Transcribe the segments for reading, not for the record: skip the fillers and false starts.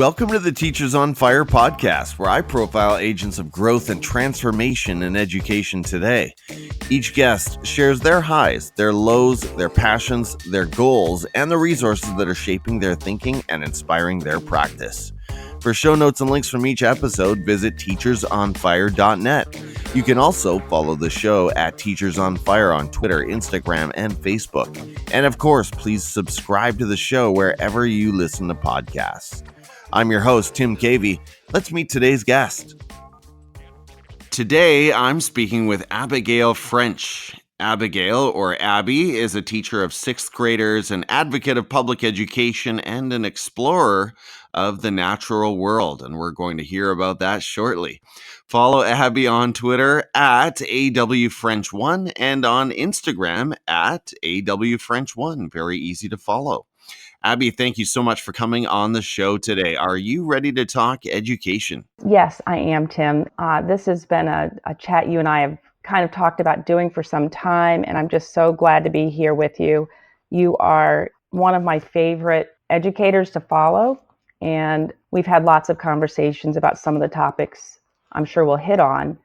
Welcome to the Teachers on Fire podcast, where I profile agents of growth and transformation in education today. Each guest shares their highs, their lows, their passions, their goals, and the resources that are shaping their thinking and inspiring their practice. For show notes and links from each episode, visit teachersonfire.net. You can also follow the show at Teachers on Fire on Twitter, Instagram, and Facebook. And of course, please subscribe to the show wherever you listen to podcasts. I'm your host, Tim Cavey. Let's meet today's guest. Today, I'm speaking with Abigail French. Abigail, or Abby, is a teacher of sixth graders, an advocate of public education, and an explorer of the natural world, and we're going to hear about that shortly. Follow Abby on Twitter at AWFrench1 and on Instagram at AWFrench1. Very easy to follow. Abby, thank you so much for coming on the show today. Are you ready to talk education? Yes, I am, Tim. This has been a chat you and I have kind of talked about doing for some time, and I'm just so glad to be here with you. You are one of my favorite educators to follow, and we've had lots of conversations about some of the topics I'm sure we'll hit on.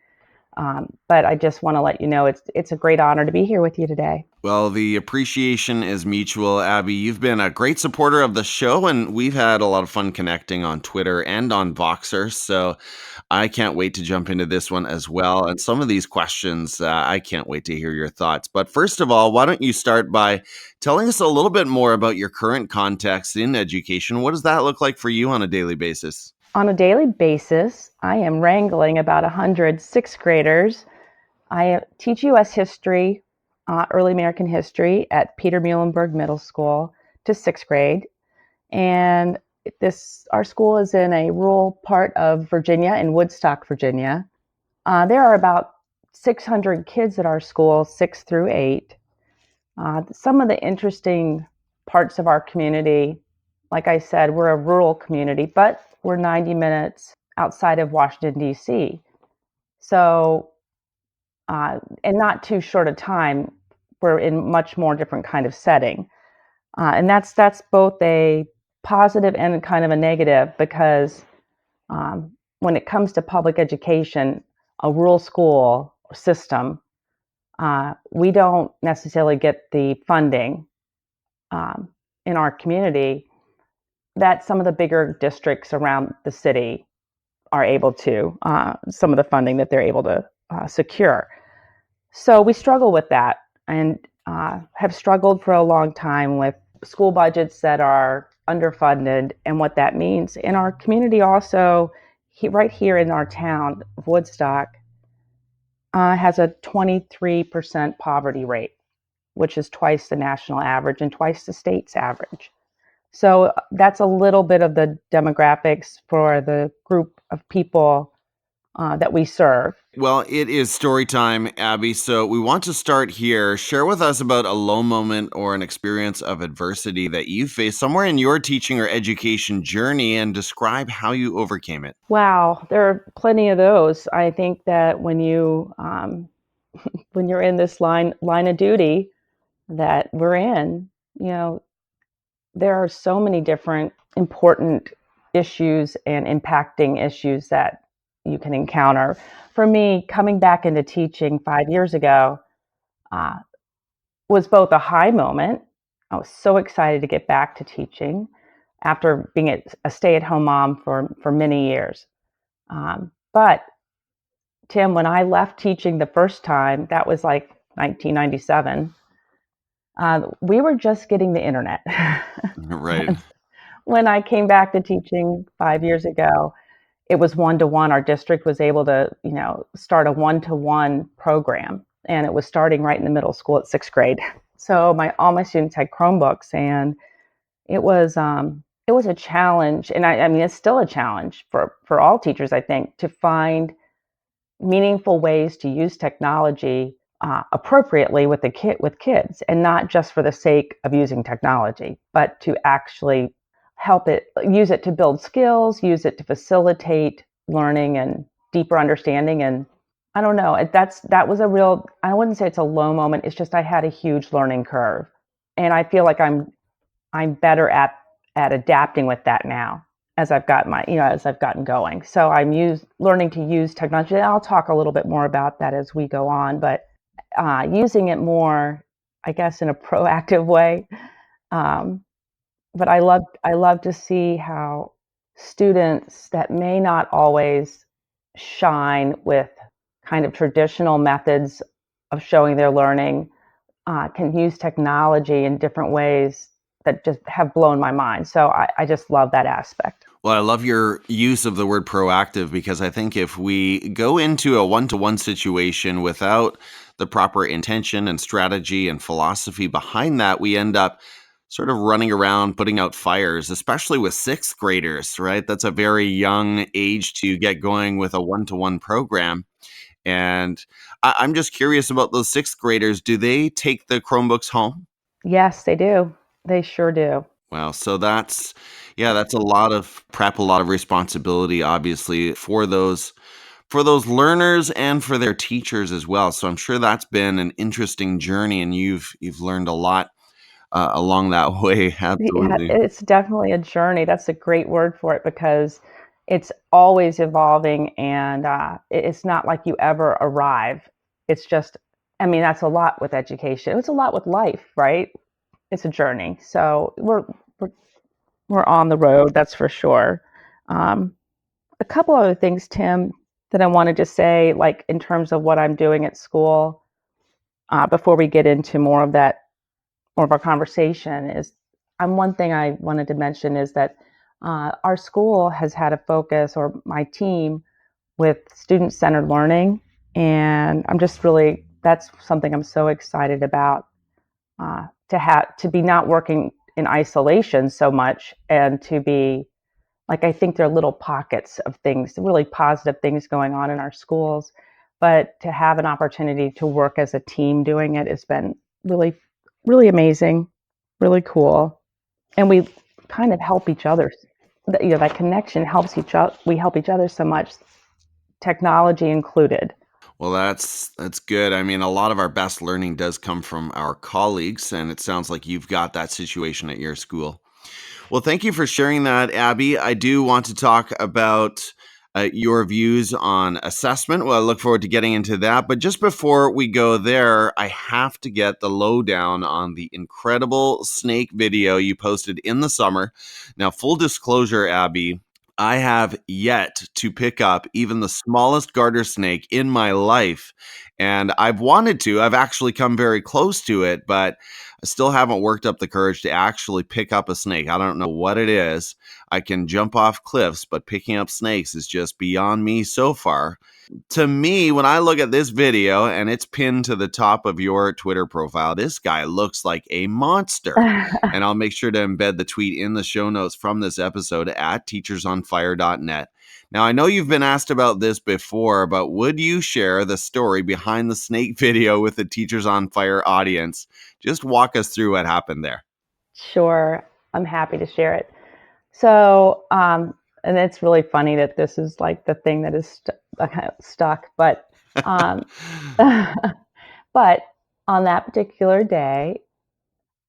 But I just want to let you know it's a great honor to be here with you today. Well, the appreciation is mutual, Abby. You've been a great supporter of the show, and we've had a lot of fun connecting on Twitter and on Voxer, so I can't wait to jump into this one as well. And some of these questions, I can't wait to hear your thoughts. But first of all, why don't you start by telling us a little bit more about your current context in education? What does that look like for you on a daily basis? On a daily basis, I am wrangling about 100 sixth graders. I teach U.S. history, early American history at Peter Muhlenberg Middle School to sixth grade. And our school is in a rural part of Virginia, in Woodstock, Virginia. There are about 600 kids at our school, 6 through 8. Some of the interesting parts of our community, like I said, we're a rural community, but we're 90 minutes outside of Washington, D.C. So, and not too short a time, we're in much more different kind of setting. And that's both a positive and kind of a negative, because when it comes to public education, a rural school system, we don't necessarily get the funding in our community that some of the bigger districts around the city are able to, some of the funding that they're able to secure. So we struggle with that, and have struggled for a long time with school budgets that are underfunded and what that means. In our community also, right here in our town of Woodstock, has a 23% poverty rate, which is twice the national average and twice the state's average. So that's a little bit of the demographics for the group of people that we serve. Well, it is story time, Abby, so we want to start here. Share with us about a low moment or an experience of adversity that you faced somewhere in your teaching or education journey, and describe how you overcame it. Wow, there are plenty of those. I think that when you when you're in this line of duty that we're in, there are so many different important issues and impacting issues that you can encounter. For me, coming back into teaching 5 years ago was both a high moment. I was so excited to get back to teaching after being a stay-at-home mom for many years. But Tim, when I left teaching the first time, that was like 1997, we were just getting the internet. Right. When I came back to teaching 5 years ago, it was one-to-one. Our district was able to, start a one-to-one program, and it was starting right in the middle school at sixth grade. So all my students had Chromebooks, and it was a challenge. And I mean, it's still a challenge for all teachers, I think, to find meaningful ways to use technology appropriately with kids, and not just for the sake of using technology, but to actually use it to build skills, use it to facilitate learning and deeper understanding. And I don't know, that was I wouldn't say it's a low moment. It's just I had a huge learning curve, and I feel like I'm better at adapting with that now. as I've got as I've gotten going. So I'm learning to use technology. And I'll talk a little bit more about that as we go on, but using it more, I guess, in a proactive way. But I love to see how students that may not always shine with kind of traditional methods of showing their learning can use technology in different ways that just have blown my mind. So I just love that aspect. Well, I love your use of the word proactive, because I think if we go into a one-to-one situation without the proper intention and strategy and philosophy behind that, we end up sort of running around putting out fires, especially with sixth graders, right? That's a very young age to get going with a one-to-one program. And I'm just curious about those sixth graders. Do they take the Chromebooks home? Yes, they do. They sure do. Wow. So that's a lot of prep, a lot of responsibility, obviously, for those learners and for their teachers as well. So I'm sure that's been an interesting journey, and you've learned a lot along that way. Yeah, Absolutely. it's definitely a journey. That's a great word for it because it's always evolving, and it's not like you ever arrive. It's just, I mean, that's a lot with education. It's a lot with life, right? It's a journey. So we're we're on the road, that's for sure. Um, a couple other things, Tim, that I wanted to say, like in terms of what I'm doing at school, before we get into more of our conversation is one thing I wanted to mention is that our school has had a focus, or my team, with student-centered learning, and that's something I'm so excited about, to be not working in isolation so much, and to be like, I think there are little pockets of things, really positive things going on in our schools, but to have an opportunity to work as a team doing it has been really, really amazing, really cool. And we kind of help each other. That connection helps each other. We help each other so much, technology included. Well, that's good. I mean, a lot of our best learning does come from our colleagues, and it sounds like you've got that situation at your school. Well, thank you for sharing that, Abby. I do want to talk about your views on assessment. Well, I look forward to getting into that. But just before we go there, I have to get the lowdown on the incredible snake video you posted in the summer. Now, full disclosure, Abby, I have yet to pick up even the smallest garter snake in my life. And I've wanted to. I've actually come very close to it, but I still haven't worked up the courage to actually pick up a snake. I don't know what it is. I can jump off cliffs, but picking up snakes is just beyond me so far. To me, when I look at this video, and it's pinned to the top of your Twitter profile, this guy looks like a monster. And I'll make sure to embed the tweet in the show notes from this episode at teachersonfire.net. Now, I know you've been asked about this before, but would you share the story behind the snake video with the Teachers on Fire audience? Just walk us through what happened there. Sure, I'm happy to share it. So, and it's really funny that this is like the thing that is stuck, but um, but on that particular day,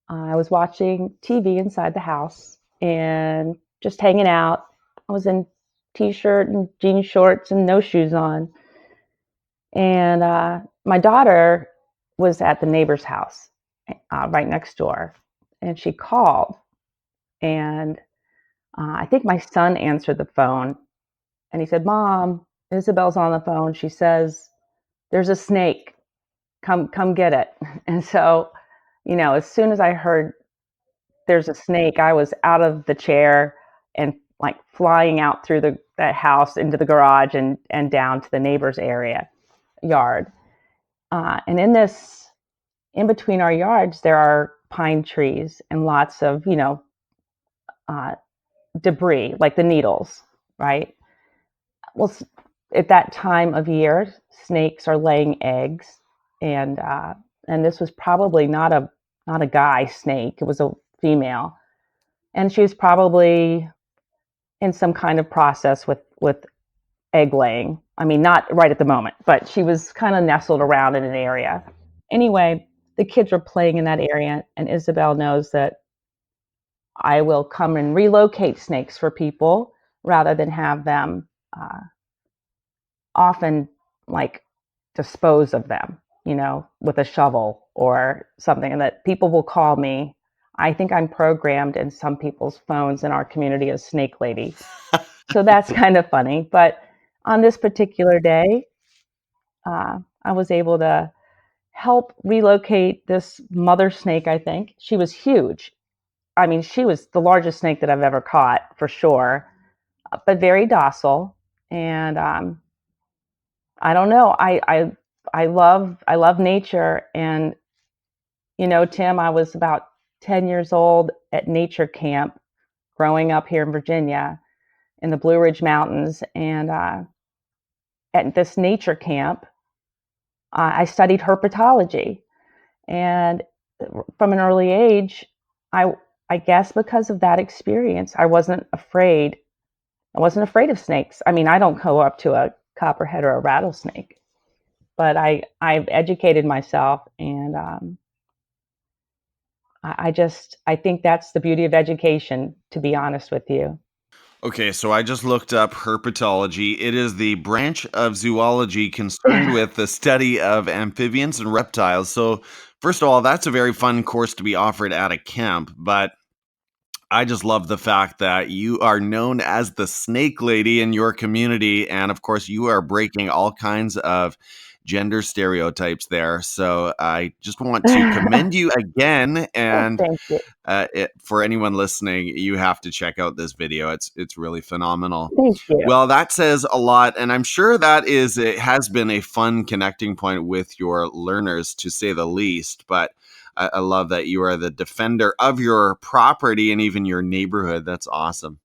I was watching TV inside the house and just hanging out. I was in t-shirt and jean shorts and no shoes on, and my daughter was at the neighbor's house right next door, and she called, and I think my son answered the phone, and he said, "Mom, Isabel's on the phone. She says there's a snake. Come get it." And so, as soon as I heard there's a snake, I was out of the chair and like flying out through that house into the garage and down to the neighbor's yard. And in between our yards, there are pine trees and lots of, uh, debris, like the needles, right? Well, at that time of year, snakes are laying eggs, and this was probably not a guy snake; it was a female, and she was probably in some kind of process with egg laying. I mean, not right at the moment, but she was kind of nestled around in an area. Anyway, the kids were playing in that area, and Isabel knows that I will come and relocate snakes for people. rather than have them often like dispose of them, with a shovel or something. And that people will call me. I think I'm programmed in some people's phones in our community as Snake Lady. So that's kind of funny. But on this particular day, I was able to help relocate this mother snake, I think. She was huge. I mean, she was the largest snake that I've ever caught, for sure, but very docile. And I don't know. I love nature. And, Tim, I was about 10 years old at nature camp growing up here in Virginia in the Blue Ridge Mountains. And at this nature camp, I studied herpetology. And from an early age, I guess because of that experience, I wasn't afraid. I wasn't afraid of snakes. I mean, I don't go up to a copperhead or a rattlesnake, but I've educated myself, and I think that's the beauty of education, to be honest with you. Okay, so I just looked up herpetology. It is the branch of zoology concerned with the study of amphibians and reptiles. So, first of all, that's a very fun course to be offered at a camp, but I just love the fact that you are known as the snake lady in your community. And of course, you are breaking all kinds of gender stereotypes there. So I just want to commend you again. And Thank you. for anyone listening, you have to check out this video. It's really phenomenal. Thank you. Well, that says a lot, and I'm sure it has been a fun connecting point with your learners, to say the least. But I love that you are the defender of your property and even your neighborhood. That's awesome.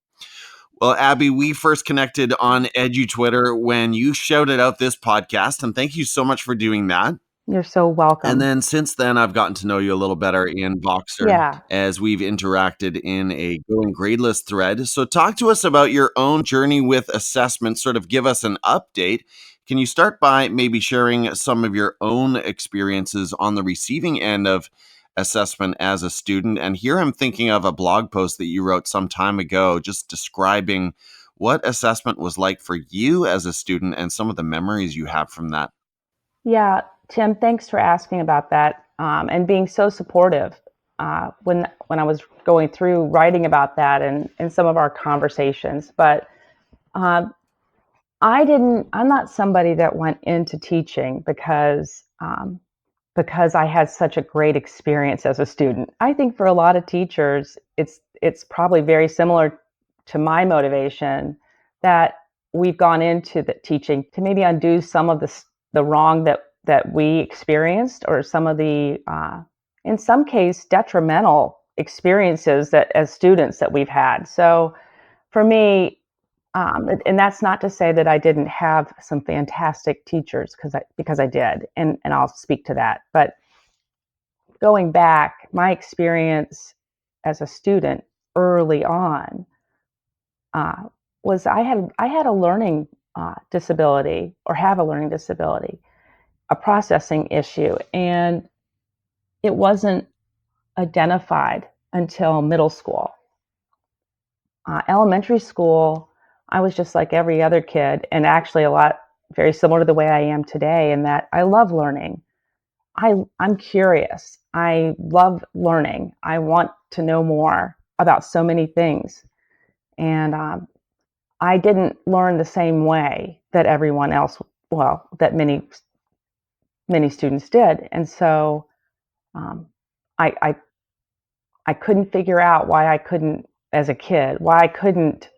Well, Abby, we first connected on EduTwitter when you shouted out this podcast, and thank you so much for doing that. You're so welcome. And then since then, I've gotten to know you a little better in Voxer, Yeah. as we've interacted in a Going Gradeless thread. So talk to us about your own journey with assessment, sort of give us an update. Can you start by maybe sharing some of your own experiences on the receiving end of assessment as a student? And here I'm thinking of a blog post that you wrote some time ago, just describing what assessment was like for you as a student and some of the memories you have from that. Yeah, Tim, thanks for asking about that, and being so supportive when I was going through writing about that and in some of our conversations. But I'm not somebody that went into teaching because I had such a great experience as a student. I think for a lot of teachers, it's probably very similar to my motivation, that we've gone into the teaching to maybe undo some of the wrong that we experienced, or some of the in some case detrimental experiences that as students that we've had. So for me, and that's not to say that I didn't have some fantastic teachers, because I did, and I'll speak to that. But going back, my experience as a student early on was I had a learning disability, or have a learning disability, a processing issue, and it wasn't identified until middle school. Elementary school, I was just like every other kid, and actually very similar to the way I am today, in that I love learning. I'm curious. I love learning. I want to know more about so many things. And I didn't learn the same way that everyone else, that many students did. And so I couldn't figure out why I couldn't, as a kid, why I couldn't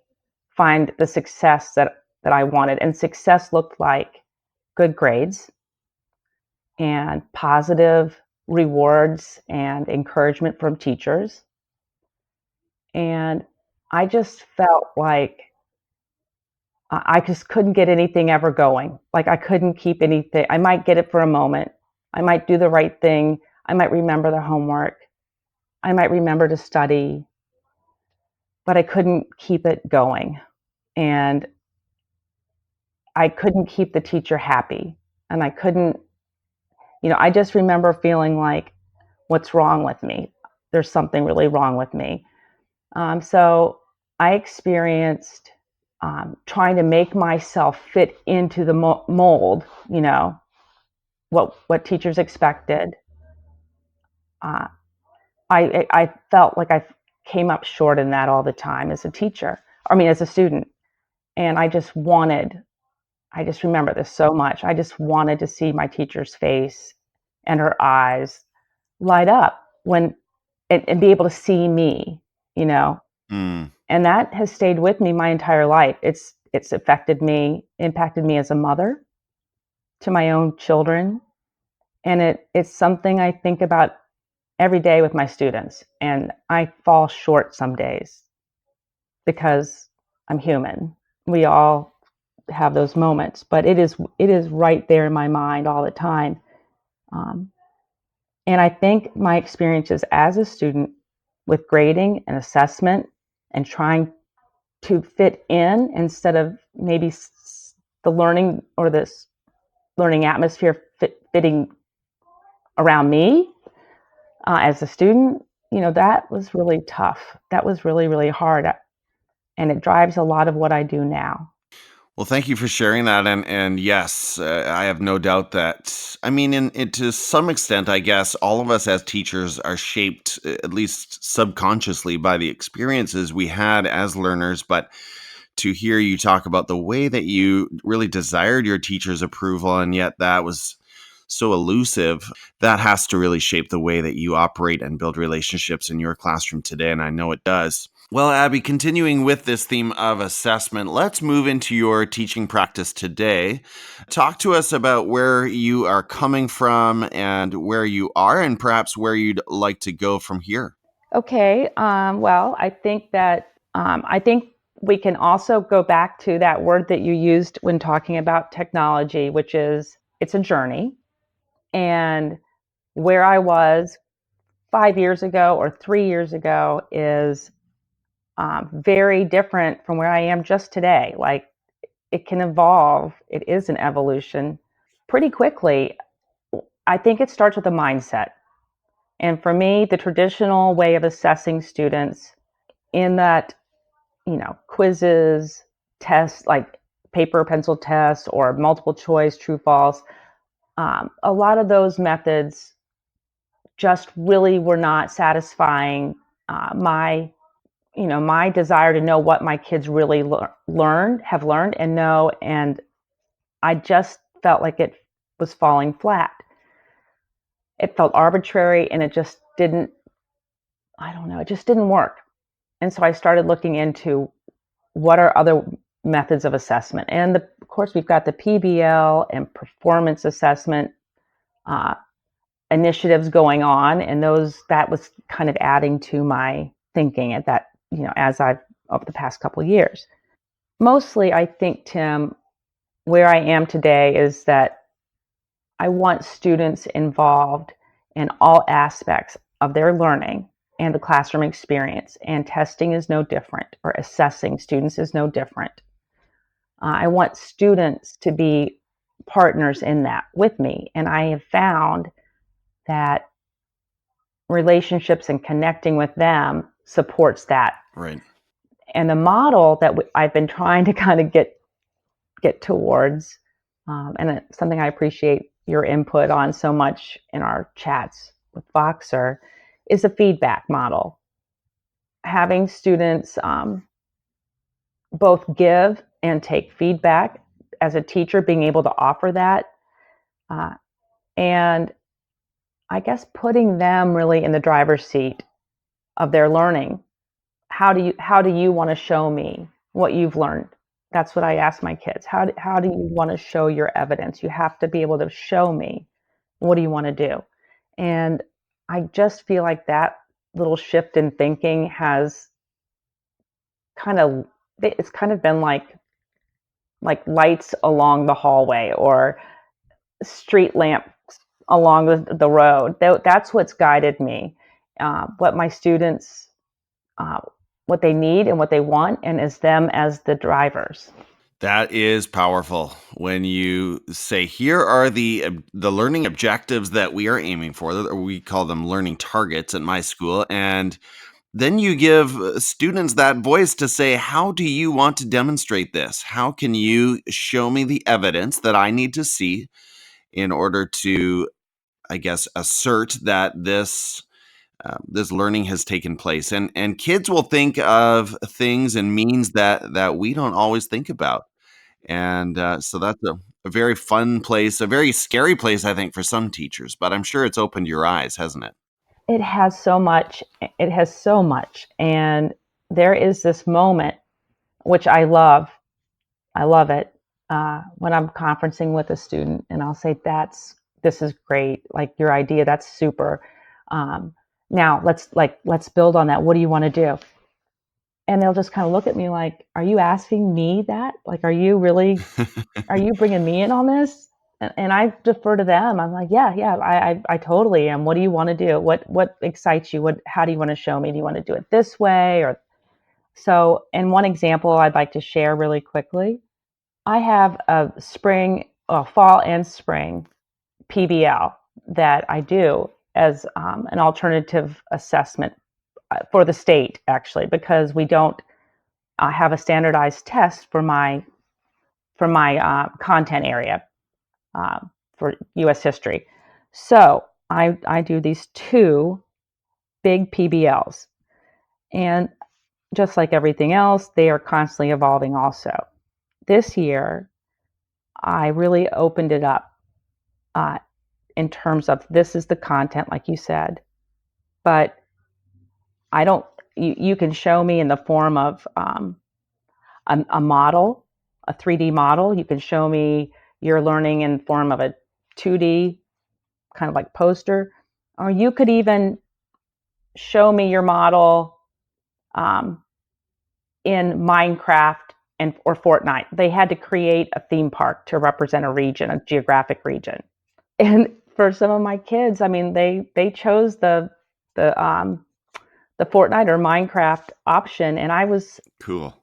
find the success that I wanted. And success looked like good grades and positive rewards and encouragement from teachers. And I just felt like I just couldn't get anything ever going. Like I couldn't keep anything. I might get it for a moment. I might do the right thing. I might remember the homework. I might remember to study, but I couldn't keep it going. And I couldn't keep the teacher happy. And I couldn't, I just remember feeling like, what's wrong with me? There's something really wrong with me. So I experienced trying to make myself fit into the mold, what teachers expected. I felt like I came up short in that all the time as a teacher. I mean, as a student. And I just remember this so much. I just wanted to see my teacher's face and her eyes light up and be able to see me, Mm. And that has stayed with me my entire life. It's impacted me as a mother to my own children. And it's something I think about every day with my students. And I fall short some days because I'm human. We all have those moments, but it is right there in my mind all the time. And I think my experiences as a student with grading and assessment and trying to fit in instead of maybe the learning or this learning atmosphere fitting around me as a student, that was really tough. That was really, really hard. And it drives a lot of what I do now. Well, thank you for sharing that. And yes, I have no doubt that, I mean, to some extent, I guess, all of us as teachers are shaped, at least subconsciously, by the experiences we had as learners. But to hear you talk about the way that you really desired your teacher's approval, and yet that was so elusive, that has to really shape the way that you operate and build relationships in your classroom today. And I know it does. Well, Abby, continuing with this theme of assessment, let's move into your teaching practice today. Talk to us about where you are coming from and where you are, and perhaps where you'd like to go from here. Okay. Well, I think we can also go back to that word that you used when talking about technology, which is it's a journey. And where I was 5 years ago or 3 years ago is very different from where I am just today. Like it can evolve. It is an evolution pretty quickly. I think it starts with a mindset. And for me, the traditional way of assessing students in that, quizzes, tests like paper pencil tests or multiple choice, true, false, a lot of those methods just really were not satisfying my desire to know what my kids really have learned and know. And I just felt like it was falling flat. It felt arbitrary and it just didn't work. And so I started looking into what are other methods of assessment. And of course, we've got the PBL and performance assessment initiatives going on. And that was kind of adding to my thinking at that, as I've over the past couple of years. Mostly, I think, Tim, where I am today is that I want students involved in all aspects of their learning and the classroom experience, and testing is no different, or assessing students is no different. I want students to be partners in that with me, and I have found that relationships and connecting with them supports that. Right. And the model that I've been trying to kind of get towards, and it's something I appreciate your input on so much in our chats with Voxer, is a feedback model. Having students both give and take feedback as a teacher, being able to offer that, and I guess putting them really in the driver's seat of their learning. How do you want to show me what you've learned? That's what I ask my kids. How do you want to show your evidence? You have to be able to show me, what do you want to do? And I just feel like that little shift in thinking has it's kind of been like lights along the hallway or street lamps along the road. That's what's guided me. What my students, what they need and what they want, and as them as the drivers. That is powerful when you say, here are the learning objectives that we are aiming for. We call them learning targets at my school. And then you give students that voice to say, how do you want to demonstrate this? How can you show me the evidence that I need to see in order to, I guess, assert that this learning has taken place? And kids will think of things and means that we don't always think about. And so that's a very fun place, a very scary place, I think, for some teachers. But I'm sure it's opened your eyes, hasn't it? It has so much. It has so much. And there is this moment, which I love. I love it when I'm conferencing with a student, and I'll say, this is great. Like your idea, that's super. Now let's build on that. What do you want to do? And they'll just kind of look at me like, are you asking me that? Like, are you bringing me in on this? And I defer to them. I'm like, yeah, I totally am. What do you want to do? What excites you? How do you want to show me? Do you want to do it this way? Or so, and one example I'd like to share really quickly. I have a fall and spring PBL that I do as an alternative assessment for the state, actually, because we don't have a standardized test for my content area for U.S. history. So I do these two big PBLs, and just like everything else, they are constantly evolving also. This year, I really opened it up in terms of this is the content, like you said, but you can show me in the form of a model, a 3D model. You can show me your learning in form of a 2D kind of like poster, or you could even show me your model in Minecraft or Fortnite. They had to create a theme park to represent a region, a geographic region. And for some of my kids, I mean, they chose the Fortnite or Minecraft option, and I was Cool.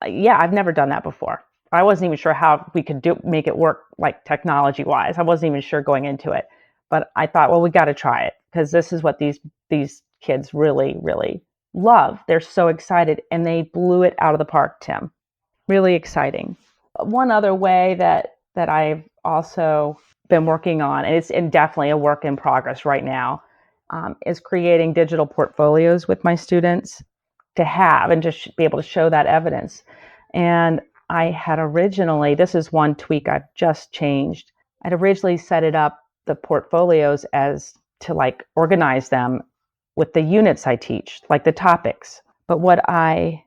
Yeah, I've never done that before. I wasn't even sure how we could make it work, like technology wise. I wasn't even sure going into it, but I thought, well, we got to try it because this is what these kids really, really love. They're so excited, and they blew it out of the park, Tim. Really exciting. One other way that I've also been working on, and it's definitely a work in progress right now, is creating digital portfolios with my students to have and just be able to show that evidence. And I had originally, this is one tweak I've just changed. I'd originally set it up, the portfolios, as to like organize them with the units I teach, like the topics. But what I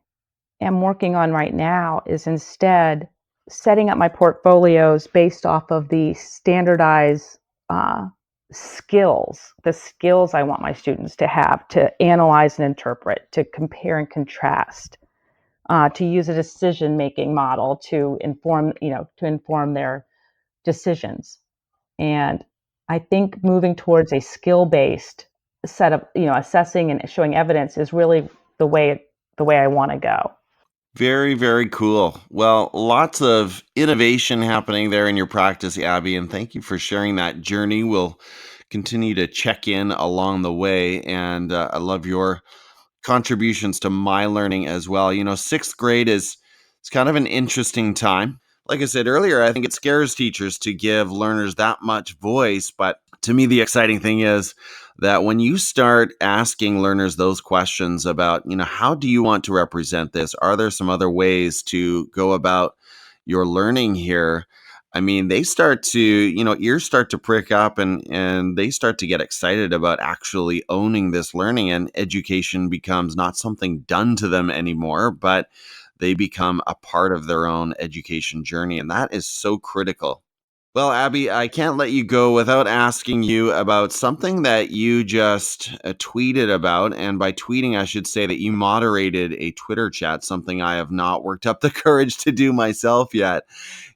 am working on right now is instead setting up my portfolios based off of the standardized skills, the skills I want my students to have to analyze and interpret, to compare and contrast, to use a decision-making model to inform their decisions. And I think moving towards a skill-based set of, assessing and showing evidence is really the way I want to go. Very, very cool. Well, lots of innovation happening there in your practice, Abby, and thank you for sharing that journey. We'll continue to check in along the way, and I love your contributions to my learning as well. Sixth grade it's kind of an interesting time. Like I said earlier, I think it scares teachers to give learners that much voice, but to me, the exciting thing is that when you start asking learners those questions about, how do you want to represent this? Are there some other ways to go about your learning here? I mean, they start to, ears start to prick up and they start to get excited about actually owning this learning, and education becomes not something done to them anymore, but they become a part of their own education journey. And that is so critical. Well, Abby, I can't let you go without asking you about something that you just tweeted about. And by tweeting, I should say that you moderated a Twitter chat, something I have not worked up the courage to do myself yet.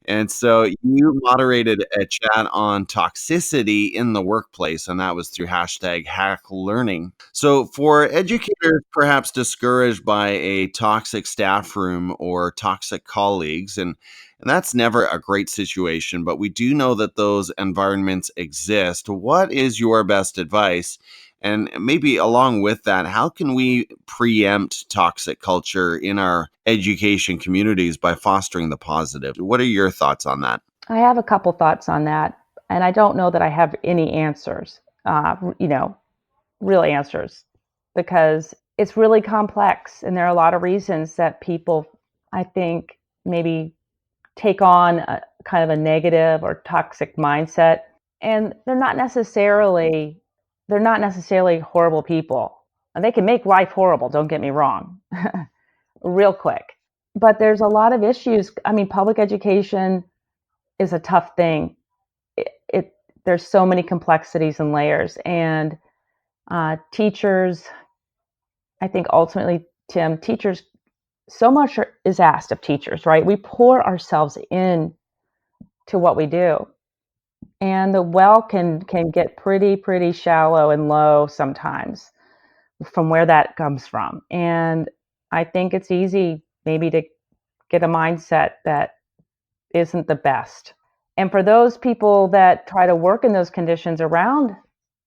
And so you moderated a chat on toxicity in the workplace, and that was through hashtag HackLearning. So for educators perhaps discouraged by a toxic staff room or toxic colleagues, and that's never a great situation, but we do know that those environments exist. What is your best advice? And maybe along with that, how can we preempt toxic culture in our education communities by fostering the positive? What are your thoughts on that? I have a couple thoughts on that, and I don't know that I have any answers, real answers, because it's really complex, and there are a lot of reasons that people, I think, maybe take on a kind of a negative or toxic mindset, and they're not necessarily horrible people. And they can make life horrible, don't get me wrong, real quick. But there's a lot of issues. I mean, public education is a tough thing. It there's so many complexities and layers, and teachers, I think ultimately, Tim, teachers, so much is asked of teachers, right? We pour ourselves in to what we do, and the well can get pretty shallow and low sometimes from where that comes from. And I think it's easy maybe to get a mindset that isn't the best. And for those people that try to work in those conditions around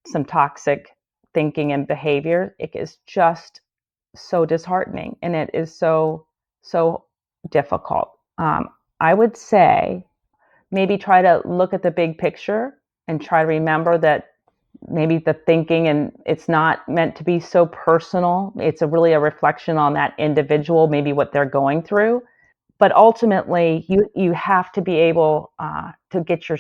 some toxic thinking and behavior, it is just so disheartening, and it is so difficult. I would say maybe try to look at the big picture and try to remember that maybe the thinking, and it's not meant to be so personal. It's really a reflection on that individual, maybe what they're going through. But ultimately, you have to be able to get your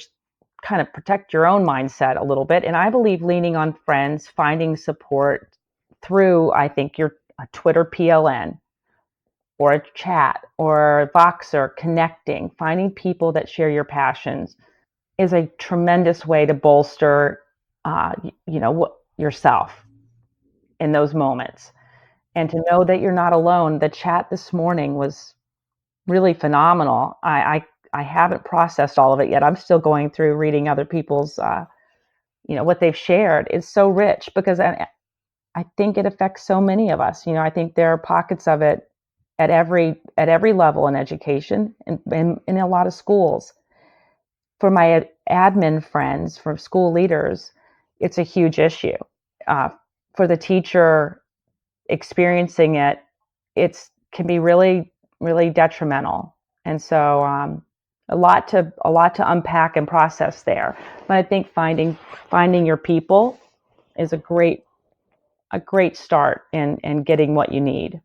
kind of protect your own mindset a little bit. And I believe leaning on friends, finding support through, I think, your a Twitter PLN or a chat or Voxer, connecting, finding people that share your passions is a tremendous way to bolster, yourself in those moments. And to know that you're not alone. The chat this morning was really phenomenal. I haven't processed all of it yet. I'm still going through reading other people's, what they've shared. It's so rich because I think it affects so many of us. I think there are pockets of it at every level in education and in a lot of schools. For my admin friends, for school leaders, it's a huge issue. For the teacher experiencing it, it can be really, really detrimental. And so a lot to unpack and process there. But I think finding your people is a great start in getting what you need.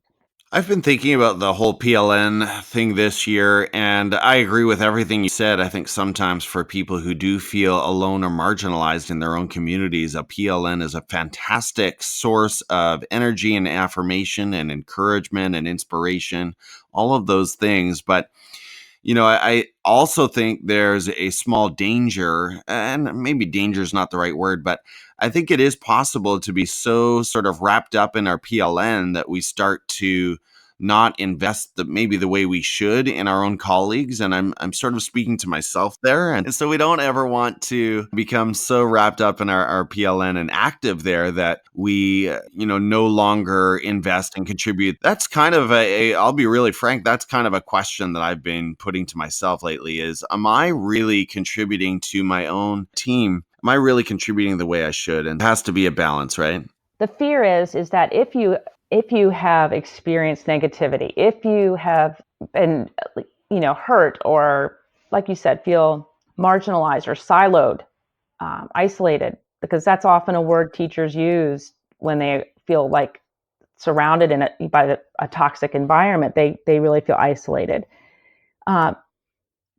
I've been thinking about the whole PLN thing this year, and I agree with everything you said. I think sometimes for people who do feel alone or marginalized in their own communities, a PLN is a fantastic source of energy and affirmation and encouragement and inspiration, all of those things. But I also think there's a small danger, and maybe danger is not the right word, but I think it is possible to be so sort of wrapped up in our PLN that we start to not invest maybe the way we should in our own colleagues. And I'm sort of speaking to myself there. And so we don't ever want to become so wrapped up in our PLN and active there that we, no longer invest and contribute. That's kind of I'll be really frank, that's kind of a question that I've been putting to myself lately is, am I really contributing to my own team? Am I really contributing the way I should? And it has to be a balance, right? The fear is that if you have experienced negativity, if you have been, hurt, or like you said, feel marginalized or siloed, isolated, because that's often a word teachers use when they feel like surrounded by a toxic environment. They really feel isolated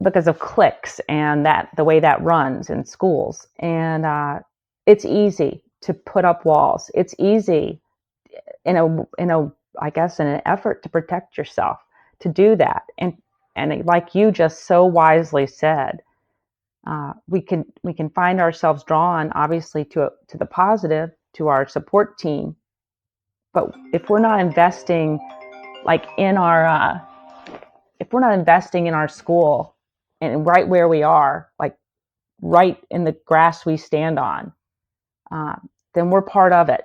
because of cliques and the way that runs in schools. And it's easy to put up walls. It's easy in an effort to protect yourself to do that. And like you just so wisely said, we can find ourselves drawn obviously to the positive, to our support team. But if we're not investing if we're not investing in our school and right where we are, like right in the grass we stand on, then we're part of it,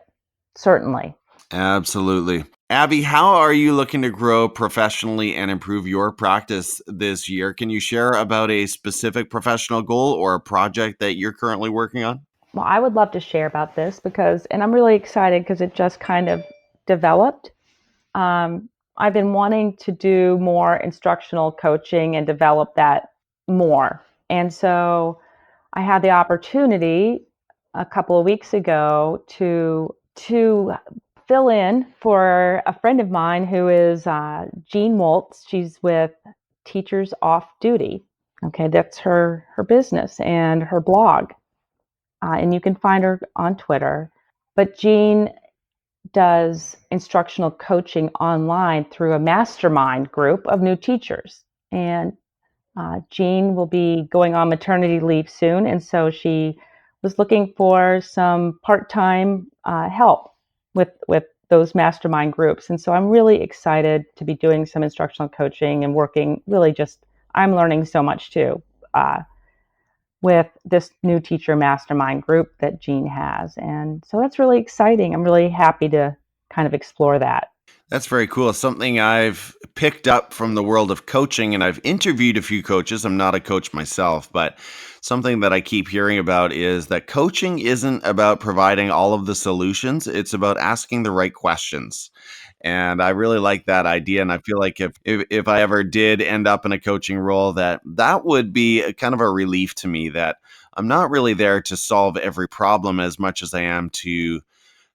certainly. Absolutely. Abby, how are you looking to grow professionally and improve your practice this year? Can you share about a specific professional goal or a project that you're currently working on? Well, I would love to share about this and I'm really excited because it just kind of developed. I've been wanting to do more instructional coaching and develop that more. And so I had the opportunity a couple of weeks ago to fill in for a friend of mine who is Jeanne Wolz. She's with Teachers Off Duty. Okay, that's her business and her blog. And you can find her on Twitter. But Jeanne does instructional coaching online through a mastermind group of new teachers. And Jeanne will be going on maternity leave soon. And so she was looking for some part-time help with those mastermind groups. And so I'm really excited to be doing some instructional coaching and working I'm learning so much too. With this new teacher mastermind group that Jeanne has. And so that's really exciting. I'm really happy to kind of explore that. That's very cool. Something I've picked up from the world of coaching, and I've interviewed a few coaches. I'm not a coach myself, but something that I keep hearing about is that coaching isn't about providing all of the solutions. It's about asking the right questions. And I really like that idea. And I feel like if I ever did end up in a coaching role, that would be a kind of a relief to me, that I'm not really there to solve every problem as much as I am to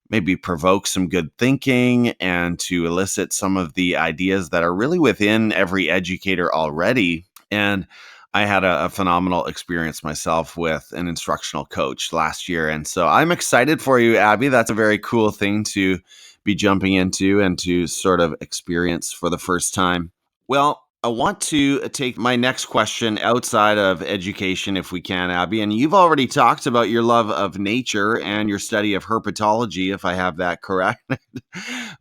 maybe provoke some good thinking and to elicit some of the ideas that are really within every educator already. And I had a phenomenal experience myself with an instructional coach last year. And so I'm excited for you, Abby. That's a very cool thing to be jumping into and to sort of experience for the first time. Well, I want to take my next question outside of education, if we can, Abby. And you've already talked about your love of nature and your study of herpetology, if I have that correct.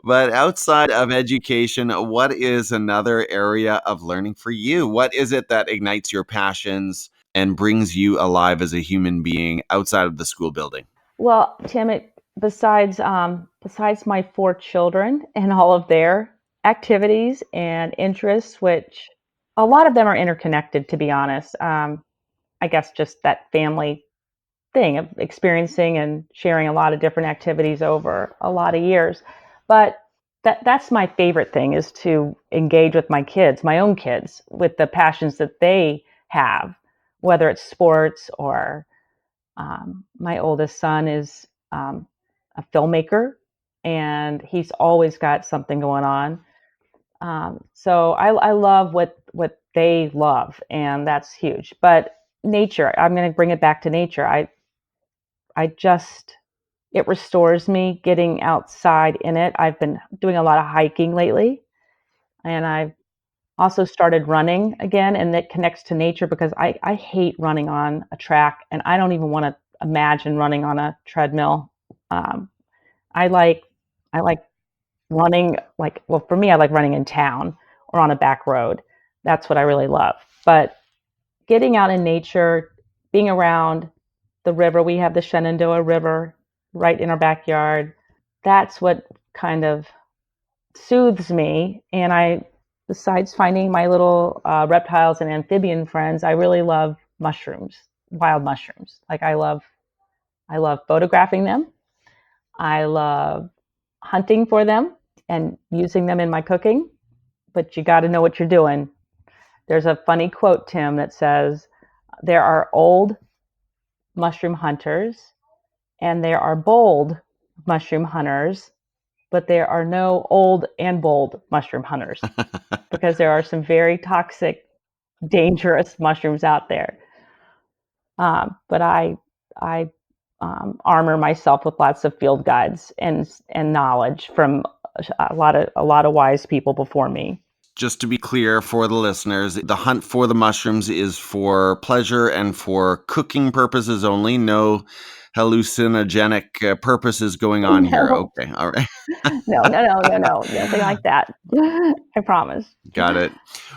But outside of education, what is another area of learning for you? What is it that ignites your passions and brings you alive as a human being outside of the school building? Well, Tim, besides my 4 children and all of their activities and interests, which a lot of them are interconnected, to be honest. I guess just that family thing of experiencing and sharing a lot of different activities over a lot of years. But that's my favorite thing, is to engage with my kids, my own kids, with the passions that they have, whether it's sports or my oldest son is a filmmaker, and he's always got something going on. So I love what they love, and that's huge. But nature, I'm going to bring it back to nature. It restores me getting outside in it. I've been doing a lot of hiking lately, and I've also started running again, and that connects to nature because I hate running on a track, and I don't even want to imagine running on a treadmill. I like running, for me, I like running in town or on a back road. That's what I really love. But getting out in nature, being around the river, we have the Shenandoah River right in our backyard. That's what kind of soothes me. And besides finding my little reptiles and amphibian friends, I really love mushrooms, wild mushrooms. I love photographing them. I love hunting for them and using them in my cooking, but you got to know what you're doing. There's a funny quote, Tim, that says, there are old mushroom hunters and there are bold mushroom hunters, but there are no old and bold mushroom hunters because there are some very toxic, dangerous mushrooms out there. But I armor myself with lots of field guides and knowledge from a lot of wise people before me. Just to be clear for the listeners, the hunt for the mushrooms is for pleasure and for cooking purposes only. No hallucinogenic purposes going on here. Okay, all right. No, nothing like that. I promise. Got it.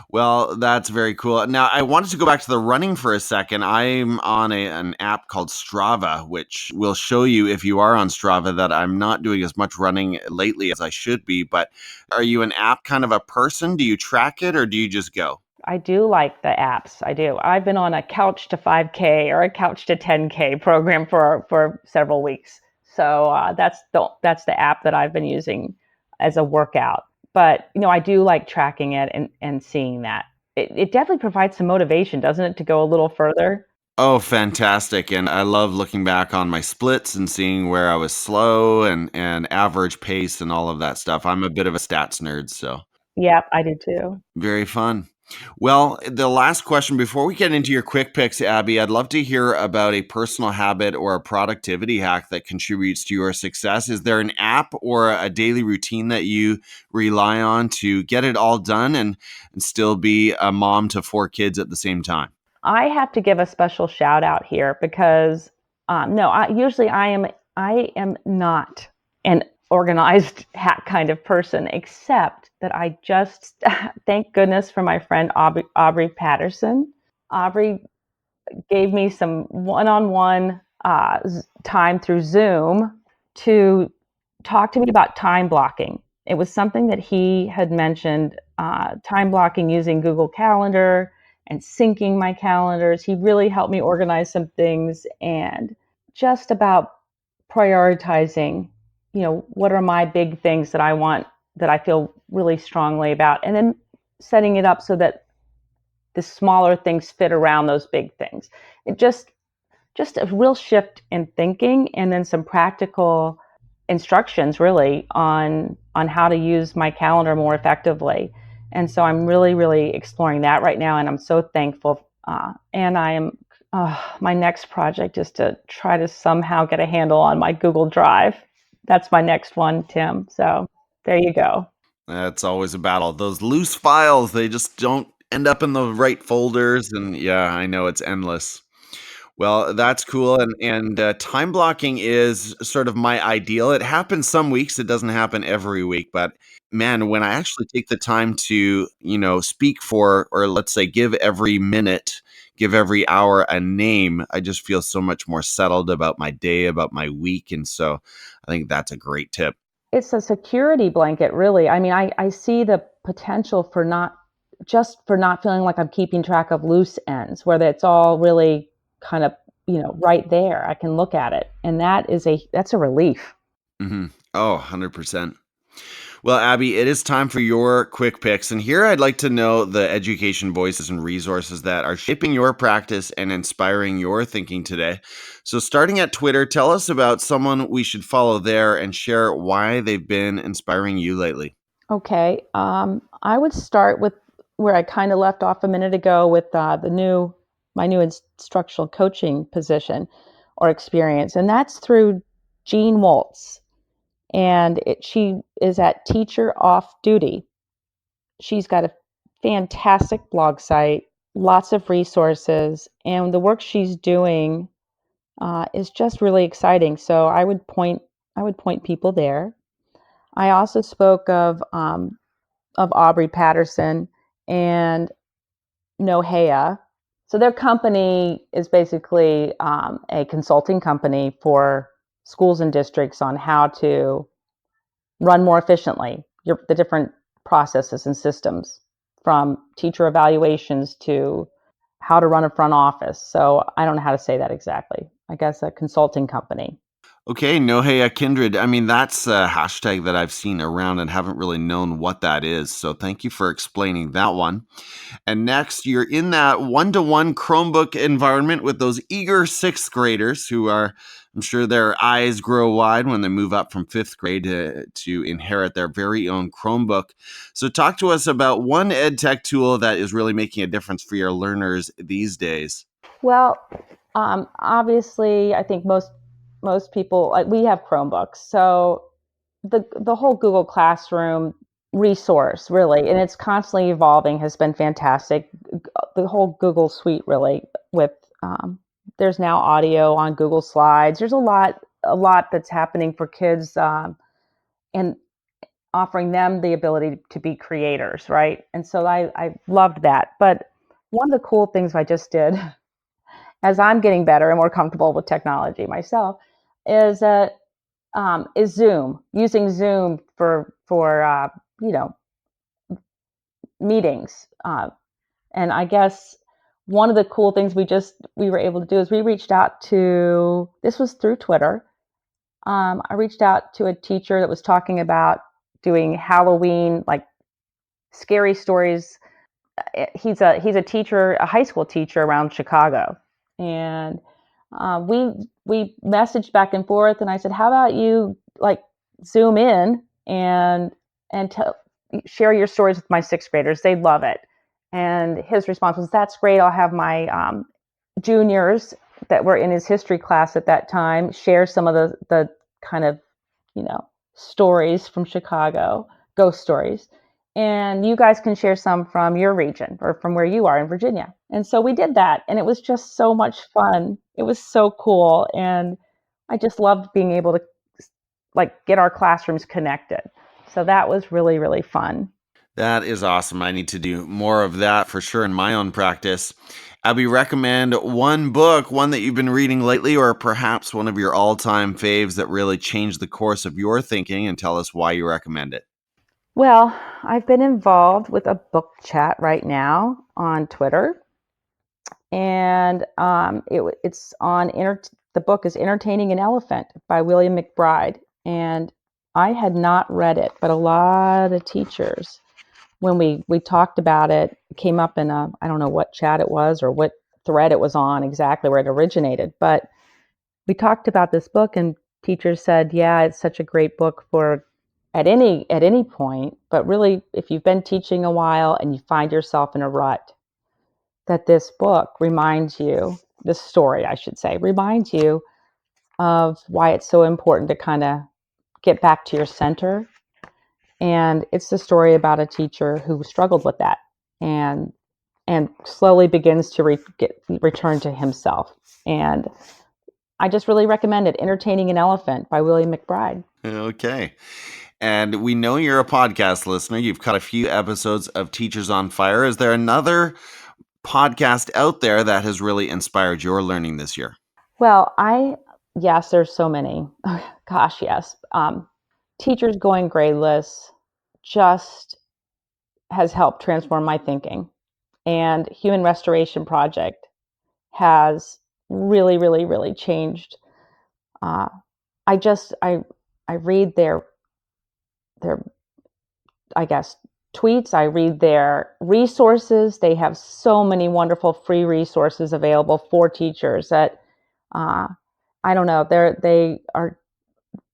Well, that's very cool. Now, I wanted to go back to the running for a second. I'm on an app called Strava, which will show you, if you are on Strava, that I'm not doing as much running lately as I should be. But are you an app kind of a person? Do you track it or do you just go? I do like the apps. I do. I've been on a couch to 5K or a couch to 10K program for several weeks. So that's the app that I've been using as a workout. But I do like tracking it and seeing that. It definitely provides some motivation, doesn't it, to go a little further? Oh, fantastic. And I love looking back on my splits and seeing where I was slow and average pace and all of that stuff. I'm a bit of a stats nerd, so Yep, I do too. very fun. Well, the last question before we get into your quick picks, Abby, I'd love to hear about a personal habit or a productivity hack that contributes to your success. Is there an app or a daily routine that you rely on to get it all done and still be a mom to 4 kids at the same time? I have to give a special shout out here because no, I am not an organized hack kind of person, except that I just thank goodness for my friend Aubrey Patterson. Aubrey gave me some one-on-one time through Zoom to talk to me about time blocking. It was something that he had mentioned, time blocking using Google Calendar and syncing my calendars. He really helped me organize some things and just about prioritizing, what are my big things that I want, that I feel really strongly about, and then setting it up so that the smaller things fit around those big things. It just a real shift in thinking, and then some practical instructions really on how to use my calendar more effectively. And so I'm really exploring that right now, and I'm so thankful. And I am my next project is to try to somehow get a handle on my Google Drive. That's my next one, Tim. So there you go. That's always a battle. Those loose files, they just don't end up in the right folders. And yeah, I know it's endless. Well, that's cool. And time blocking is sort of my ideal. It happens some weeks. It doesn't happen every week. But man, when I actually take the time to, speak for, or let's say give every minute, give every hour a name, I just feel so much more settled about my day, about my week. And so I think that's a great tip. It's a security blanket, really. I mean, I see the potential for not feeling like I'm keeping track of loose ends, where it's all really kind of, right there. I can look at it. And that's a relief. Hmm. Oh, 100%. Well, Abby, it is time for your quick picks. And here I'd like to know the education voices and resources that are shaping your practice and inspiring your thinking today. So, starting at Twitter, tell us about someone we should follow there and share why they've been inspiring you lately. Okay. I would start with where I kind of left off a minute ago with my new instructional coaching position or experience, and that's through Jeanne Wolz. And she is at Teacher Off Duty. She's got a fantastic blog site, lots of resources, and the work she's doing is just really exciting. So I would point people there. I also spoke of Aubrey Patterson and Nohea. So their company is basically a consulting company for schools and districts on how to run more efficiently the different processes and systems, from teacher evaluations to how to run a front office. So I don't know how to say that exactly. I guess a consulting company. Okay, Nohea Kindred. I mean, that's a hashtag that I've seen around and haven't really known what that is. So, thank you for explaining that one. And next, you're in that one-to-one Chromebook environment with those eager sixth graders who are, I'm sure their eyes grow wide when they move up from fifth grade to inherit their very own Chromebook. So talk to us about one edtech tool that is really making a difference for your learners these days. Well, obviously, I think most people, like, we have Chromebooks, so the whole Google Classroom resource, really, and it's constantly evolving, has been fantastic. The whole Google suite, really, with there's now audio on Google Slides. There's a lot that's happening for kids, and offering them the ability to be creators, right? And so I loved that. But one of the cool things I just did, as I'm getting better and more comfortable with technology myself, is is Zoom. Using Zoom for meetings. And I guess one of the cool things we were able to do is we reached out to, this was through Twitter. I reached out to a teacher that was talking about doing Halloween, like scary stories. He's a teacher, a high school teacher around Chicago, and we messaged back and forth. And I said, "How about you like Zoom in and share your stories with my sixth graders? They'd love it." And his response was, "That's great. I'll have my juniors that were in his history class at that time share some of the kind of, stories from Chicago, ghost stories. And you guys can share some from your region or from where you are in Virginia." And so we did that, and it was just so much fun. It was so cool, and I just loved being able to like get our classrooms connected. So that was really, really fun. That is awesome. I need to do more of that for sure in my own practice. Abby, recommend one book, one that you've been reading lately, or perhaps one of your all-time faves that really changed the course of your thinking, and tell us why you recommend it. Well, I've been involved with a book chat right now on Twitter, and it's on the book is Entertaining an Elephant by William McBride. And I had not read it, but a lot of teachers, when we talked about it, came up in I don't know what chat it was or what thread it was on exactly where it originated, but we talked about this book, and teachers said, yeah, it's such a great book for at any point, but really if you've been teaching a while and you find yourself in a rut, that this book reminds you, this story I should say, reminds you of why it's so important to kind of get back to your center. And it's the story about a teacher who struggled with that and slowly begins to return to himself. And I just really recommend it. Entertaining an Elephant by William McBride. Okay. And we know you're a podcast listener. You've caught a few episodes of Teachers on Fire. Is there another podcast out there that has really inspired your learning this year? Well, yes, there's so many. Gosh, yes. Teachers Going Gradeless just has helped transform my thinking. And Human Restoration Project has really, really, really changed. Uh, I read their I guess tweets. I read their resources. They have so many wonderful free resources available for teachers that uh, I don't know. They are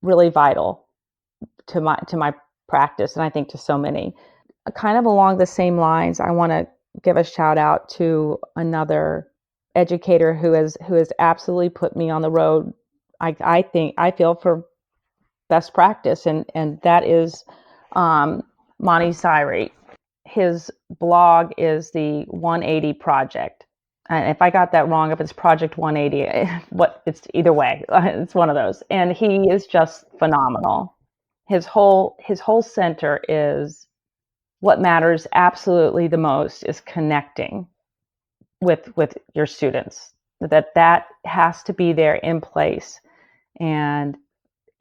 really vital to my practice, and I think to so many. Kind of along the same lines, I want to give a shout out to another educator who has absolutely put me on the road. I feel for best practice, and that is Monty Syrie. His blog is the 180 Project. And if I got that wrong, if it's Project 180, it's either way, it's one of those. And he is just phenomenal. His whole center is what matters absolutely the most is connecting with your students. That has to be there in place. And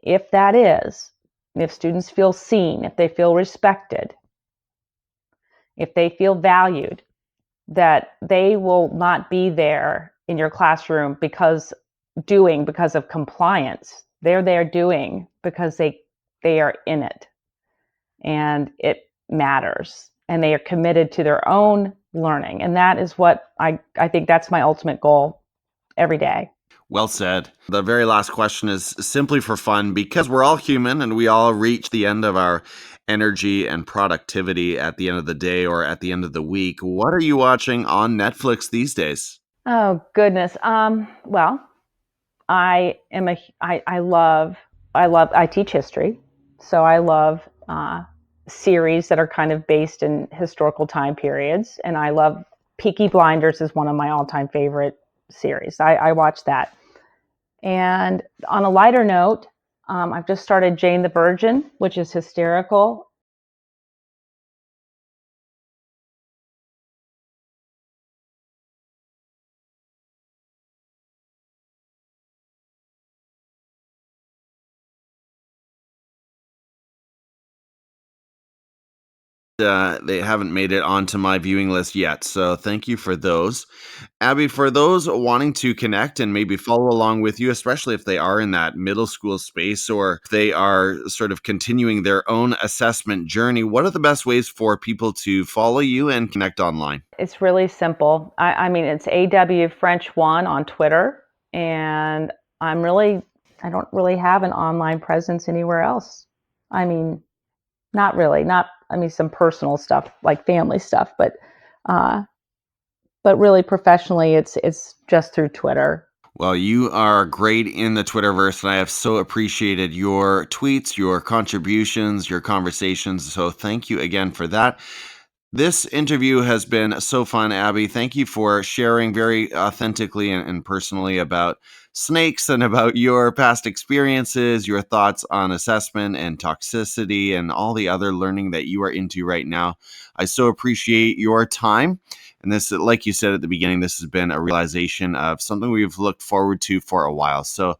if that is, if students feel seen, if they feel respected, if they feel valued, that they will not be there in your classroom because of compliance. They're there doing because they are in it, and it matters, and they are committed to their own learning. And that is what I think that's my ultimate goal every day. Well said. The very last question is simply for fun, because we're all human and we all reach the end of our energy and productivity at the end of the day or at the end of the week. What are you watching on Netflix these days? Oh goodness. Well, I teach history, so I love series that are kind of based in historical time periods, and I love Peaky Blinders is one of my all-time favorite series. I watch that. And on a lighter note, I've just started Jane the Virgin, which is hysterical. They haven't made it onto my viewing list yet, so thank you for those. Abby, for those wanting to connect and maybe follow along with you, especially if they are in that middle school space or if they are sort of continuing their own assessment journey, what are the best ways for people to follow you and connect online? It's really simple. I mean, it's AW French 1 on Twitter, and I don't really have an online presence anywhere else. I mean, not really, some personal stuff like family stuff, but really professionally, it's just through Twitter. Well, you are great in the Twitterverse, and I have so appreciated your tweets, your contributions, your conversations. So thank you again for that. This interview has been so fun, Abby. Thank you for sharing very authentically and personally about snakes and about your past experiences, your thoughts on assessment and toxicity and all the other learning that you are into right now. I so appreciate your time. And this, like you said at the beginning, this has been a realization of something we've looked forward to for a while. So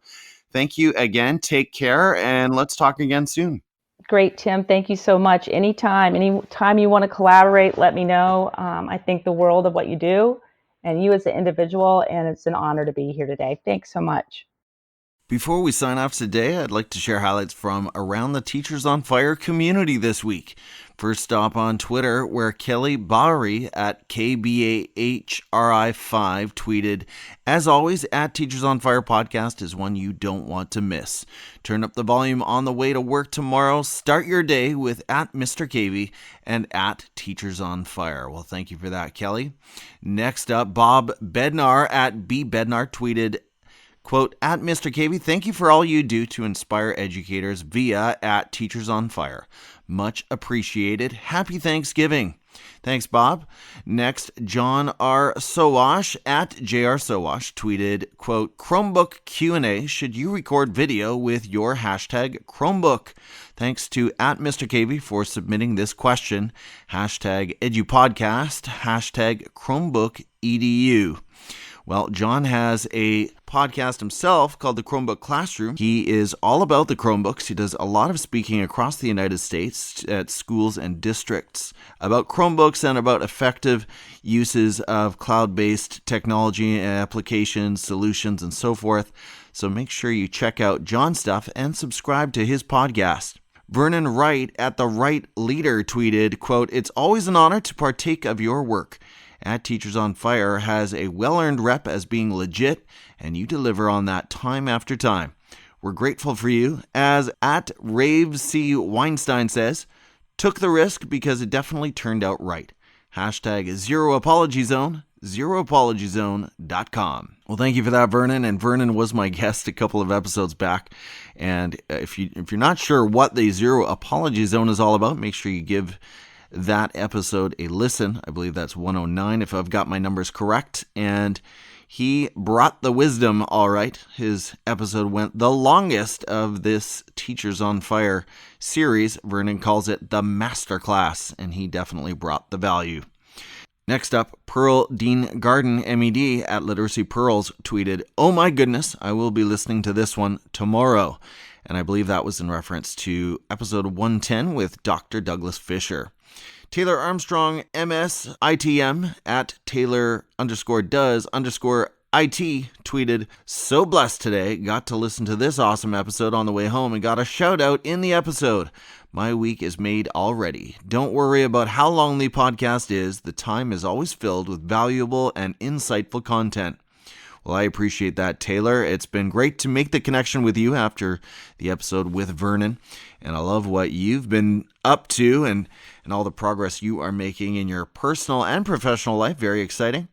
thank you again. Take care, and let's talk again soon. Great, Tim. Thank you so much. Anytime you want to collaborate, let me know. I think the world of what you do and you as an individual, and it's an honor to be here today. Thanks so much. Before we sign off today, I'd like to share highlights from around the Teachers on Fire community this week. First stop on Twitter, where Kelly Bowery at KBAHRI5 tweeted, "As always, at Teachers on Fire podcast is one you don't want to miss. Turn up the volume on the way to work tomorrow. Start your day with at Mr. KV and at Teachers on Fire." Well, thank you for that, Kelly. Next up, Bob Bednar at BBednar tweeted, quote, "At Mr. KV, thank you for all you do to inspire educators via at Teachers on Fire. Much appreciated. Happy Thanksgiving." Thanks, Bob. Next, John R. Sowash at JR Sowash tweeted, quote, "Chromebook Q&A, should you record video with your hashtag Chromebook? Thanks to at Mr. KV for submitting this question. Hashtag EduPodcast, hashtag Chromebook EDU." Well, John has a podcast himself called The Chromebook Classroom. He is all about the Chromebooks. He does a lot of speaking across the United States at schools and districts about Chromebooks and about effective uses of cloud-based technology applications, solutions, and so forth. So make sure you check out John's stuff and subscribe to his podcast. Vernon Wright at The Right Leader tweeted, quote, "It's always an honor to partake of your work. At Teachers on Fire has a well-earned rep as being legit, and you deliver on that time after time. We're grateful for you." As at Rave C. Weinstein says, "Took the risk because it definitely turned out right. Hashtag Zero Apology Zone, zeroapologyzone.com." Well, thank you for that, Vernon. And Vernon was my guest a couple of episodes back. And if you're not sure what the Zero Apology Zone is all about, make sure you give that episode a listen. I believe that's 109 if I've got my numbers correct. And he brought the wisdom, all right. His episode went the longest of this Teachers on Fire series. Vernon calls it the Masterclass, and he definitely brought the value. Next up, Pearl Dean Garden, MED at Literacy Pearls tweeted, "Oh my goodness, I will be listening to this one tomorrow." And I believe that was in reference to episode 110 with Dr. Douglas Fisher. Taylor Armstrong, MS ITM at Taylor_does_IT tweeted, "So blessed today. Got to listen to this awesome episode on the way home and got a shout out in the episode. My week is made already. Don't worry about how long the podcast is. The time is always filled with valuable and insightful content." Well, I appreciate that, Taylor. It's been great to make the connection with you after the episode with Vernon. And I love what you've been up to and all the progress you are making in your personal and professional life. Very exciting.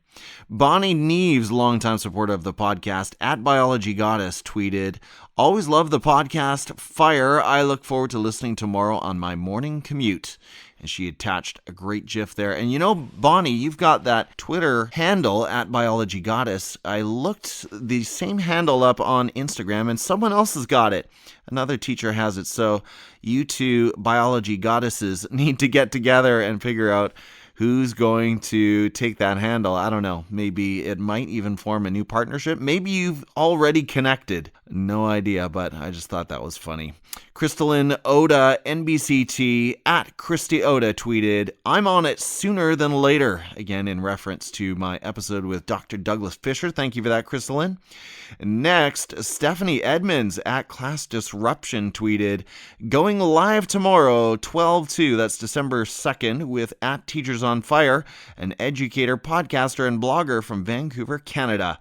Bonnie Neves, longtime supporter of the podcast, at Biology Goddess, tweeted, "Always love the podcast. Fire. I look forward to listening tomorrow on my morning commute." And she attached a great GIF there. And you know, Bonnie, you've got that Twitter handle at Biology Goddess. I looked the same handle up on Instagram and someone else has got it. Another teacher has it. So you two Biology Goddesses need to get together and figure out Who's going to take that handle? I don't know. Maybe it might even form a new partnership. Maybe you've already connected. No idea, but I just thought that was funny. Crystalline Oda, NBCT, at Christy Oda tweeted, "I'm on it sooner than later." Again, in reference to my episode with Dr. Douglas Fisher. Thank you for that, Crystalline. Next, Stephanie Edmonds at Class Disruption tweeted, "Going live tomorrow, 12/2, that's December 2nd, with at Teachers on Fire, an educator, podcaster, and blogger from Vancouver, Canada.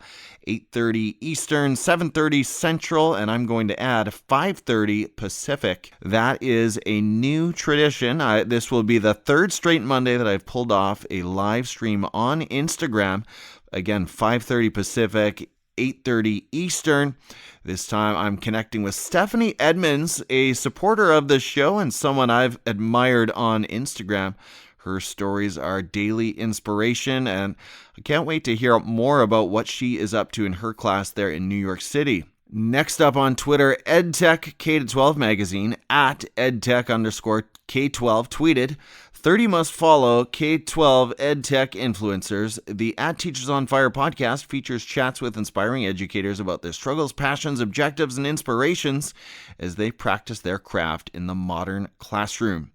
8:30 Eastern, 7:30 Central, and I'm going to add 5:30 Pacific. That is a new tradition. This will be the third straight Monday that I've pulled off a live stream on Instagram. Again, 5:30 Pacific, 8:30 Eastern. This time I'm connecting with Stephanie Edmonds, a supporter of the show and someone I've admired on Instagram. Her stories are daily inspiration, and I can't wait to hear more about what she is up to in her class there in New York City. Next up on Twitter, EdTech K-12 magazine, at EdTech_K12, tweeted, 30 must follow K-12 EdTech influencers. The At Teachers on Fire podcast features chats with inspiring educators about their struggles, passions, objectives, and inspirations as they practice their craft in the modern classroom.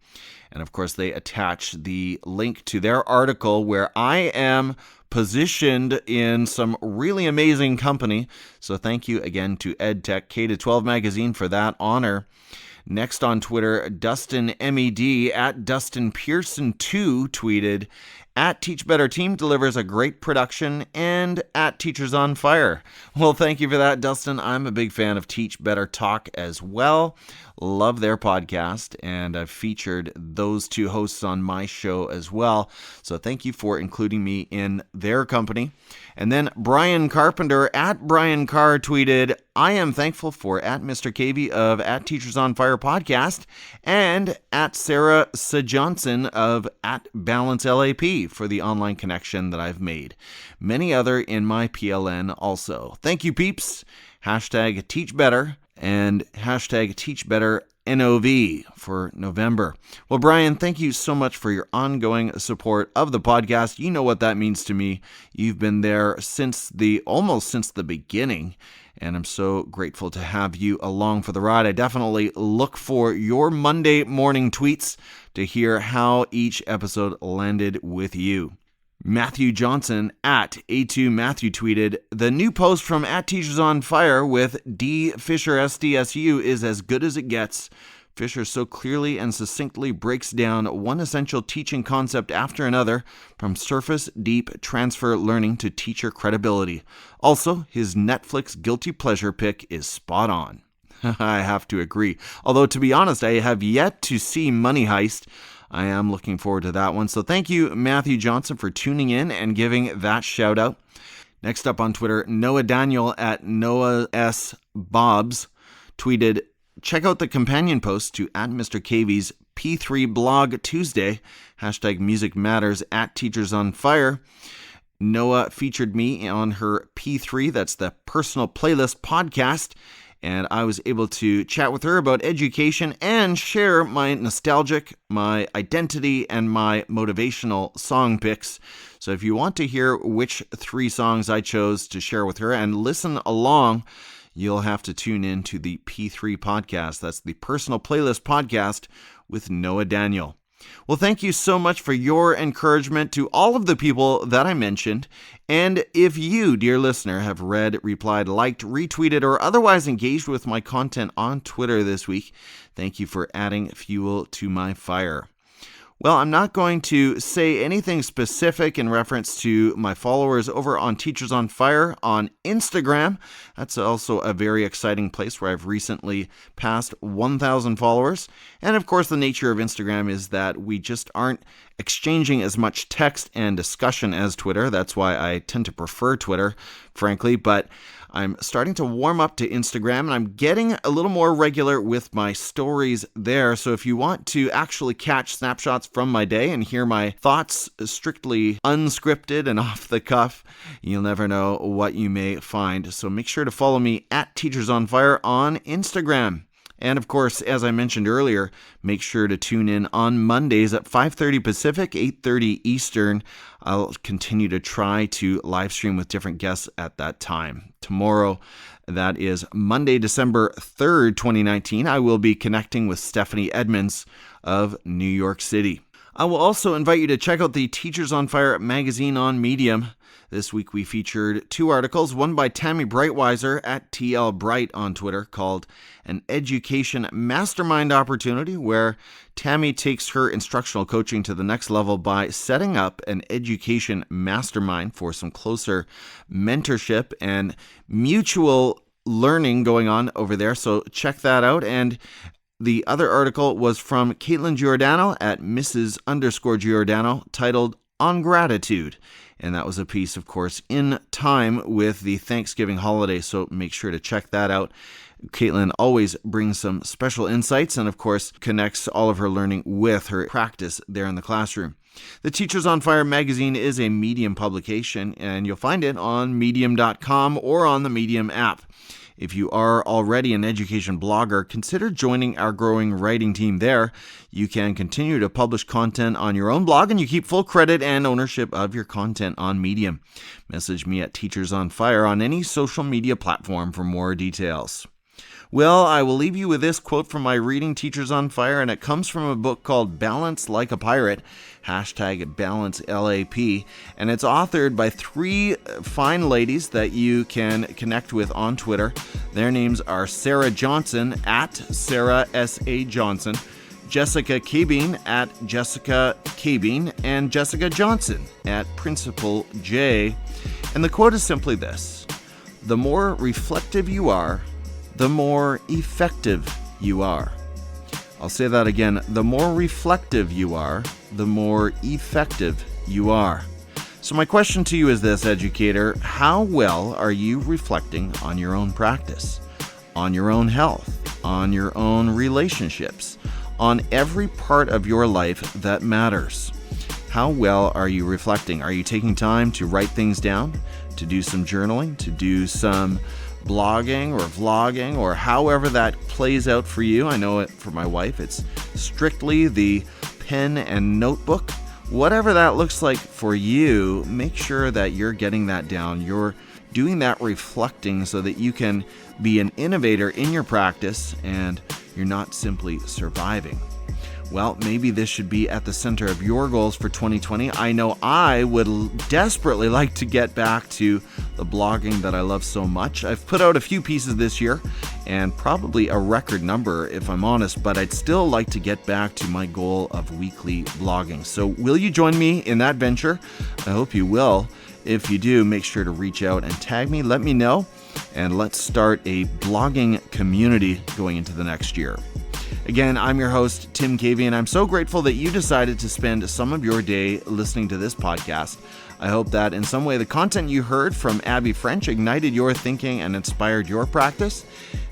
And of course, they attach the link to their article where I am positioned in some really amazing company. So thank you again to EdTech K-12 magazine for that honor. Next on Twitter, Dustin MED at Dustin Pearson 2 tweeted, "At Teach Better Team delivers a great production, and at Teachers on Fire." Well, thank you for that, Dustin. I'm a big fan of Teach Better Talk as well. Love their podcast, and I've featured those two hosts on my show as well. So thank you for including me in their company. And then Brian Carpenter at Brian Carr tweeted, "I am thankful for at Mr. KV of at Teachers on Fire podcast and at Sarah S. Johnson of at Balance LAP for the online connection that I've made. Many other in my PLN also. Thank you, peeps. Hashtag Teach Better and hashtag Teach Better NOV for November." Well, Brian, thank you so much for your ongoing support of the podcast. You know what that means to me. You've been there almost since the beginning, and I'm so grateful to have you along for the ride. I definitely look for your Monday morning tweets to hear how each episode landed with you. Matthew Johnson at A2Matthew tweeted, "The new post from at Teachers on Fire with D. Fisher SDSU is as good as it gets. Fisher so clearly and succinctly breaks down one essential teaching concept after another, from surface deep transfer learning to teacher credibility. Also, his Netflix guilty pleasure pick is spot on." I have to agree. Although, to be honest, I have yet to see Money Heist. I am looking forward to that one. So thank you, Matthew Johnson, for tuning in and giving that shout out. Next up on Twitter, Noah Daniel at Noah S. Bobs tweeted, "Check out the companion post to at Mr. KV's P3 blog Tuesday, hashtag Music Matters at Teachers on Fire." Noah featured me on her P3, that's the Personal Playlist podcast, and I was able to chat with her about education and share my nostalgic, my identity, and my motivational song picks. So if you want to hear which 3 songs I chose to share with her and listen along, you'll have to tune in to the P3 podcast. That's the Personal Playlist podcast with Noah Daniel. Well, thank you so much for your encouragement to all of the people that I mentioned. And if you, dear listener, have read, replied, liked, retweeted, or otherwise engaged with my content on Twitter this week, thank you for adding fuel to my fire. Well, I'm not going to say anything specific in reference to my followers over on Teachers on Fire on Instagram. That's also a very exciting place where I've recently passed 1,000 followers. And of course, the nature of Instagram is that we just aren't exchanging as much text and discussion as Twitter. That's why I tend to prefer Twitter, frankly. But I'm starting to warm up to Instagram, and I'm getting a little more regular with my stories there. So if you want to actually catch snapshots from my day and hear my thoughts strictly unscripted and off the cuff, you'll never know what you may find. So make sure to follow me at Teachers on Fire on Instagram. And of course, as I mentioned earlier, make sure to tune in on Mondays at 5:30 Pacific, 8:30 Eastern. I'll continue to try to live stream with different guests at that time. Tomorrow, that is Monday, December 3rd, 2019, I will be connecting with Stephanie Edmonds of New York City. I will also invite you to check out the Teachers on Fire magazine on Medium. This week we featured 2 articles, one by Tammy Brightweiser at TL Bright on Twitter, called An Education Mastermind Opportunity, where Tammy takes her instructional coaching to the next level by setting up an education mastermind for some closer mentorship and mutual learning going on over there. So check that out. And the other article was from Caitlin Giordano at Mrs._Giordano, titled On Gratitude. And that was a piece, of course, in time with the Thanksgiving holiday, so make sure to check that out. Caitlin always brings some special insights and, of course, connects all of her learning with her practice there in the classroom. The Teachers on Fire magazine is a Medium publication, and you'll find it on medium.com or on the Medium app. If you are already an education blogger, consider joining our growing writing team there. You can continue to publish content on your own blog, and you keep full credit and ownership of your content on Medium. Message me at Teachers on Fire on any social media platform for more details. Well, I will leave you with this quote from my reading, Teachers on Fire, and it comes from a book called Balance Like a Pirate, #BalanceLAP, and it's authored by 3 fine ladies that you can connect with on Twitter. Their names are Sarah Johnson at Sarah S.A. Johnson, Jessica Cabine at Jessica Cabine, and Jessica Johnson at Principal J. And the quote is simply this: the more reflective you are, the more effective you are. I'll say that again. The more reflective you are, the more effective you are. So my question to you is this, educator: how well are you reflecting on your own practice, on your own health, on your own relationships, on every part of your life that matters? How well are you reflecting? Are you taking time to write things down, to do some journaling, to do some blogging or vlogging, or however that plays out for you? I know it for my wife, it's strictly the pen and notebook. Whatever that looks like for you, make sure that you're getting that down. You're doing that reflecting so that you can be an innovator in your practice and you're not simply surviving. Well, maybe this should be at the center of your goals for 2020. I know I would desperately like to get back to the blogging that I love so much. I've put out a few pieces this year, and probably a record number if I'm honest, but I'd still like to get back to my goal of weekly blogging. So will you join me in that venture? I hope you will. If you do, make sure to reach out and tag me, let me know, and let's start a blogging community going into the next year. Again, I'm your host, Tim Cavey, and I'm so grateful that you decided to spend some of your day listening to this podcast. I hope that in some way the content you heard from Abby French ignited your thinking and inspired your practice.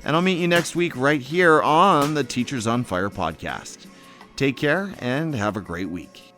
And I'll meet you next week right here on the Teachers on Fire podcast. Take care and have a great week.